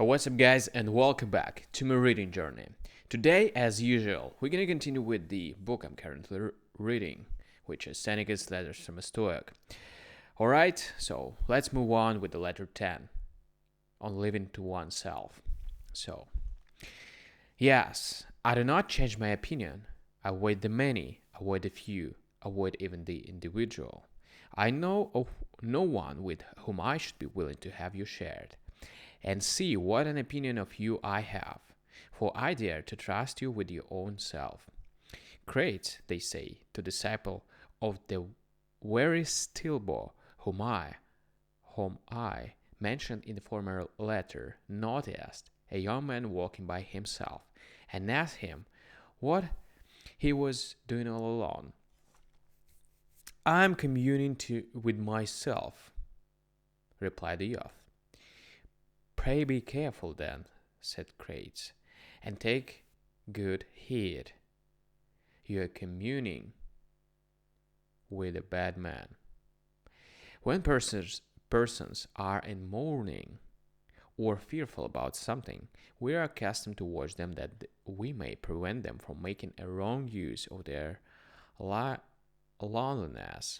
What's up, guys, and welcome back to my reading journey. Today, as usual, we're going to continue with the book I'm currently reading, which is Seneca's Letters from a Stoic. Alright, so let's move on with the letter 10 on living to oneself. So, yes, I do not change my opinion. I avoid the many, avoid the few, avoid even the individual. I know of no one with whom I should be willing to have you shared. And see what an opinion of you I have, for I dare to trust you with your own self. Great, they say, to disciple of the very Stilbo whom I mentioned in the former letter, noticed a young man walking by himself, and asked him what he was doing all alone. I am communing with myself, replied the youth. Pray be careful then, said Crates, and take good heed. You are communing with a bad man. When persons are in mourning or fearful about something, we are accustomed to watch them that we may prevent them from making a wrong use of their loneliness.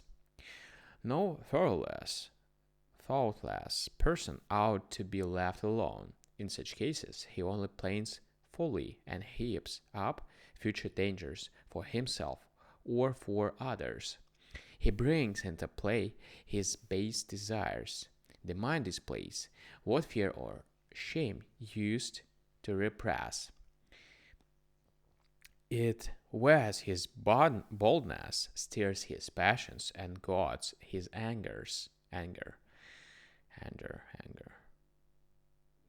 No thoughtless person ought to be left alone. In such cases, he only plans folly and heaps up future dangers for himself or for others. He brings into play his base desires. The mind displays what fear or shame used to repress. It wears his boldness, stirs his passions, and guards his anger.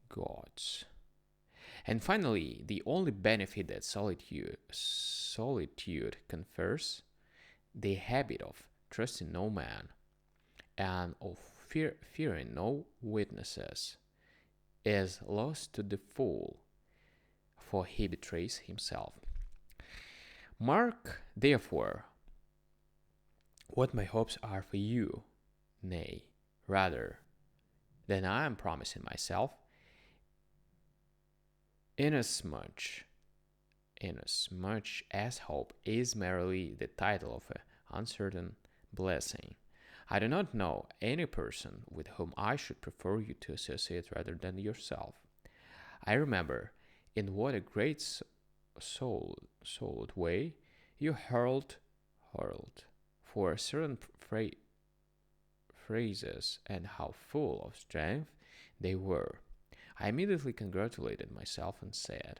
Gods. And finally, the only benefit that solitude confers, the habit of trusting no man and of fearing no witnesses, is lost to the fool, for he betrays himself. Mark, therefore, what my hopes are for you, nay, rather, than I am promising myself, inasmuch as hope is merely the title of an uncertain blessing. I do not know any person with whom I should prefer you to associate rather than yourself. I remember in what a great souled way you hurled for certain phrases, and how full of strength they were. I immediately congratulated myself and said,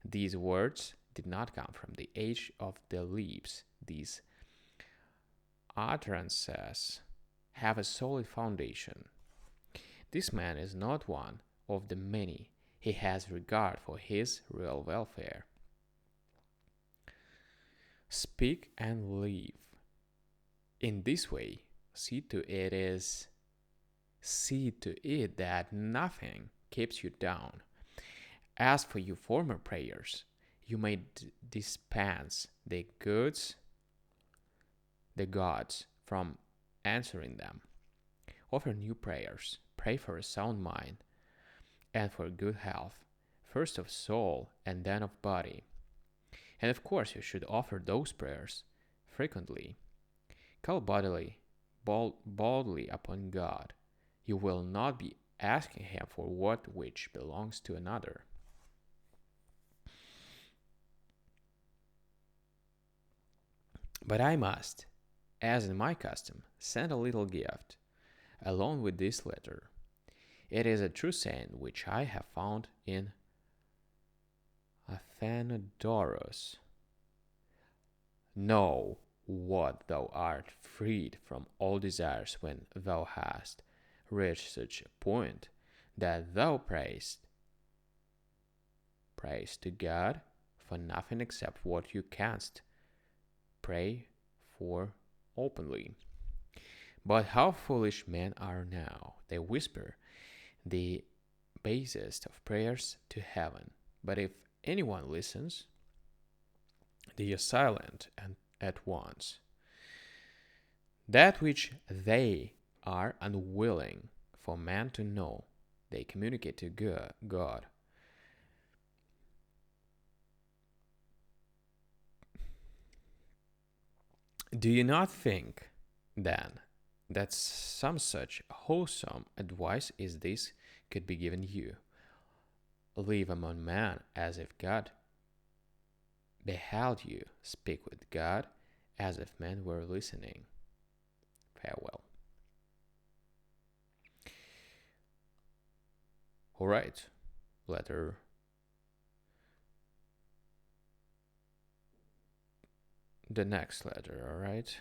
these words did not come from the age of the lips. These utterances have a solid foundation. This man is not one of the many. He has regard for his real welfare. Speak and live. In this way, see to it that nothing keeps you down. As for your former prayers, you may dispense the gods from answering them. Offer new prayers. Pray for a sound mind and for good health, first of soul and then of body. And of course, you should offer those prayers frequently. Call boldly upon God. You will not be asking him for what which belongs to another. But I must, as in my custom, send a little gift, along with this letter. It is a true saying which I have found in Athenodorus. Know what thou art freed from all desires when thou hast reached such a point that thou prayest to God for nothing except what you canst pray for openly. But how foolish men are now! They whisper the basest of prayers to heaven, but if anyone listens, they are silent and at once. That which they are unwilling for man to know, they communicate to God. Do you not think, then, that some such wholesome advice as this could be given you? Live among men as if God beheld you, speak with God as if men were listening. Farewell. Alright, letter. The next letter, alright?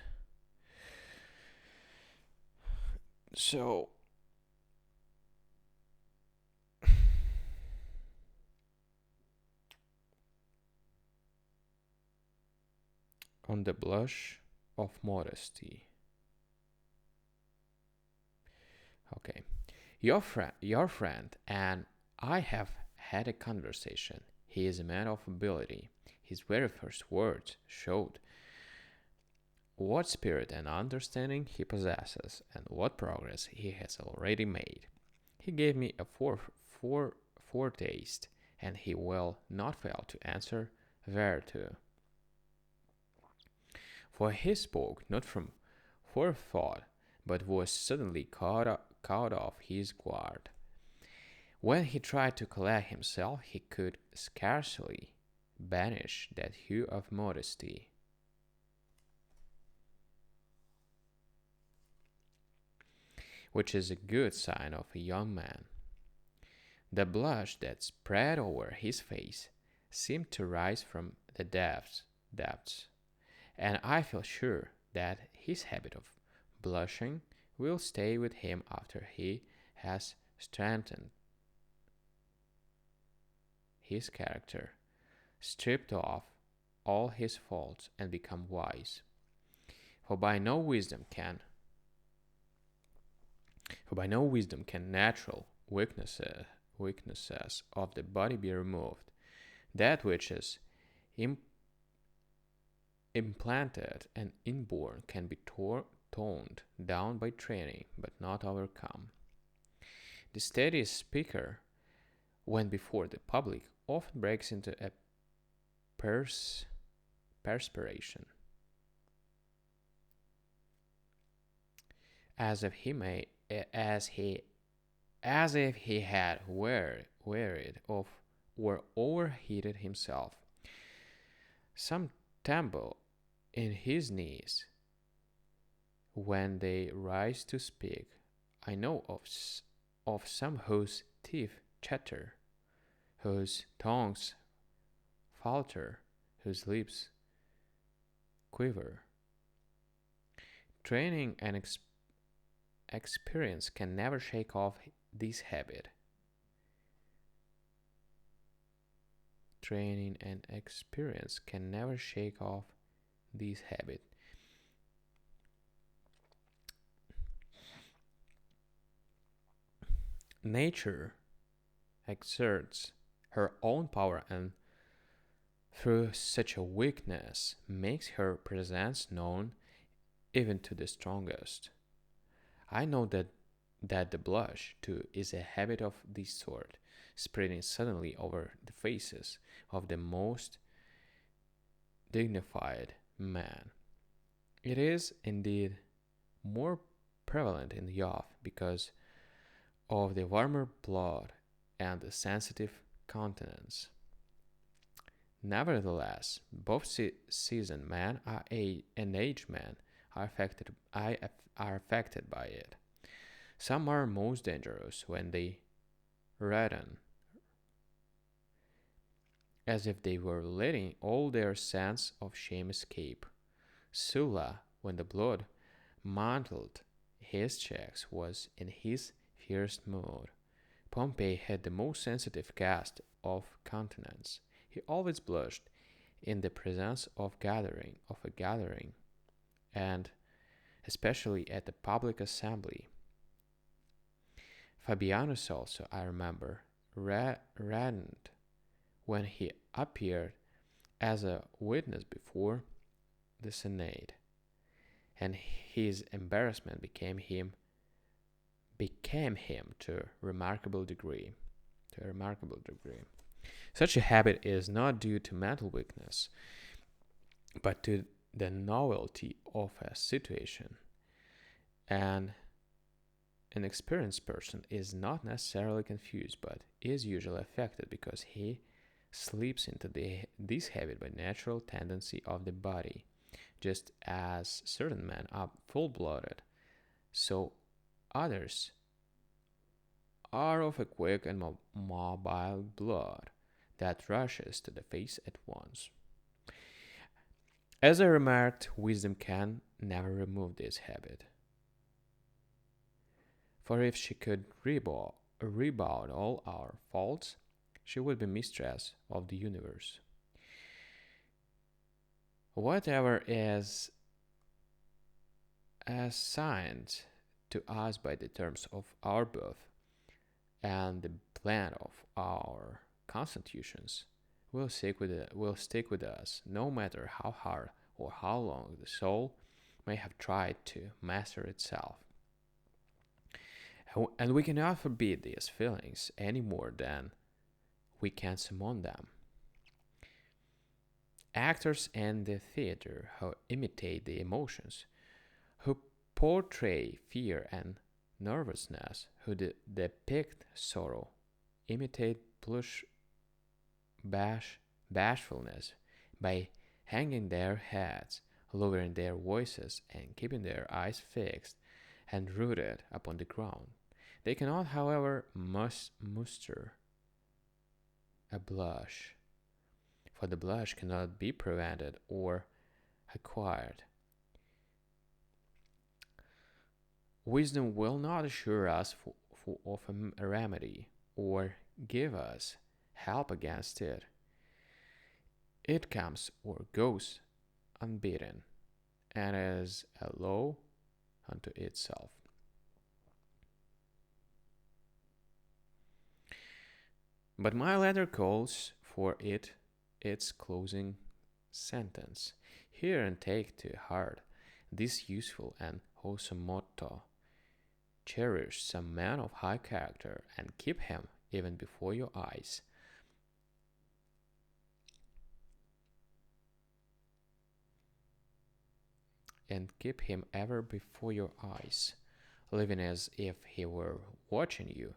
So, on the blush of modesty. Okay. Your friend and I have had a conversation. He is a man of ability. His very first words showed what spirit and understanding he possesses and what progress he has already made. He gave me a foretaste, and he will not fail to answer thereto. For he spoke not from forethought, but was suddenly caught off his guard. When he tried to collect himself, he could scarcely banish that hue of modesty which is a good sign of a young man. The blush that spread over his face seemed to rise from the depths, and I feel sure that his habit of blushing will stay with him after he has strengthened his character, stripped off all his faults, and become wise. For by no wisdom can natural weaknesses of the body be removed. That which is implanted and inborn can be toned down by training, but not overcome. The steadiest speaker, when before the public, often breaks into a perspiration, as if he had wearied of or overheated himself. Some tremble in his knees when they rise to speak. I know of some whose teeth chatter, whose tongues falter, whose lips quiver. Training and experience can never shake off this habit. Training and experience can never shake off this habit. Nature exerts her own power and through such a weakness makes her presence known even to the strongest. I know that the blush, too, is a habit of this sort, spreading suddenly over the faces of the most dignified man. It is, indeed, more prevalent in the youth because of the warmer blood and the sensitive countenance. Nevertheless, both seasoned men and aged men are affected by it. Some are most dangerous when they redden, as if they were letting all their sense of shame escape. Sulla, when the blood mantled his cheeks, was in his fierce mood. Pompey had the most sensitive cast of countenance. He always blushed in the presence of a gathering, and especially at the public assembly. Fabianus also, I remember, reddened when he appeared as a witness before the Senate, and his embarrassment became him to a remarkable degree. To a remarkable degree. Such a habit is not due to mental weakness, but to the novelty of a situation. And an experienced person is not necessarily confused, but is usually affected because he slips into this habit by natural tendency of the body, just as certain men are full-blooded, so others are of a quick and mobile blood that rushes to the face at once. As I remarked, wisdom can never remove this habit. For if she could rebound all our faults, she would be mistress of the universe. Whatever is assigned to us by the terms of our birth and the plan of our constitutions will stick with us no matter how hard or how long the soul may have tried to master itself. And we cannot forbid these feelings any more than we can summon them. Actors in the theater who imitate the emotions, who portray fear and nervousness, who depict sorrow, imitate bashfulness by hanging their heads, lowering their voices, and keeping their eyes fixed and rooted upon the ground. They cannot, however, muster a blush, for the blush cannot be prevented or acquired. Wisdom will not assure us of a remedy or give us help against it. It comes or goes unbidden and is a law unto itself. But my letter calls for its closing sentence. Hear and take to heart this useful and wholesome motto. Cherish some man of high character and keep him even before your eyes. And keep him ever before your eyes, living as if he were watching you,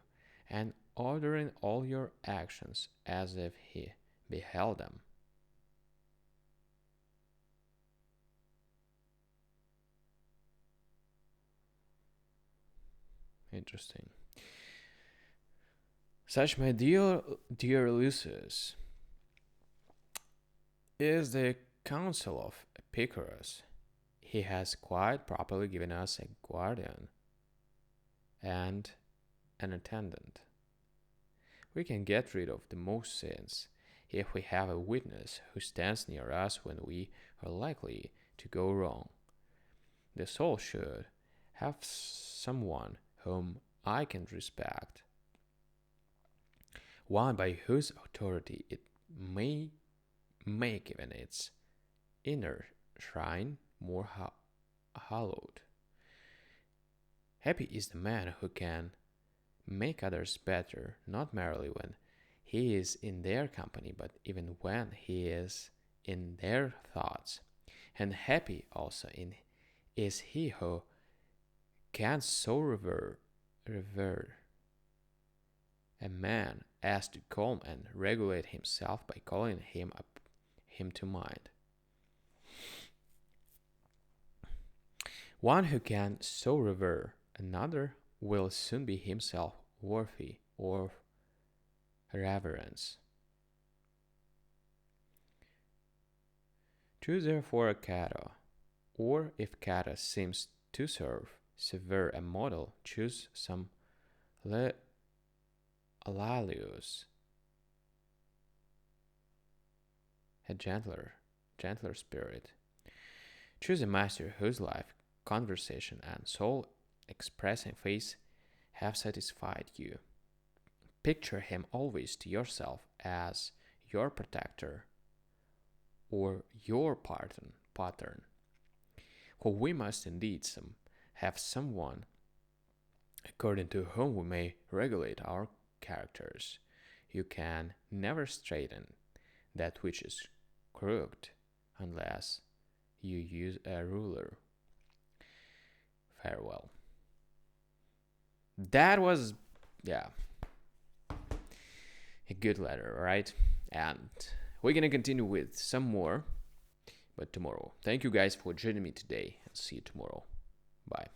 and ordering all your actions as if he beheld them. Interesting. Such, my dear Lucius, is the counsel of Epicurus. He has quite properly given us a guardian and an attendant. We can get rid of the most sins if we have a witness who stands near us when we are likely to go wrong. The soul should have someone whom I can respect, one by whose authority it may make even its inner shrine more hallowed. Happy is the man who can make others better, not merely when he is in their company, but even when he is in their thoughts. And happy also is he who can so revere a man as to calm and regulate himself by calling him to mind. One who can so revere another will soon be himself worthy of reverence. Choose therefore a Cato, or if Cato seems to serve severe a model, choose some Lalius, a gentler spirit. Choose a master whose life, conversation, and soul expressing face have satisfied you. Picture him always to yourself as your protector or your pattern. For we must indeed have someone according to whom we may regulate our characters. You can never straighten that which is crooked unless you use a ruler. Farewell. That was, yeah, a good letter, right? And we're gonna continue with some more, but tomorrow. Thank you guys for joining me today, and see you tomorrow. Bye.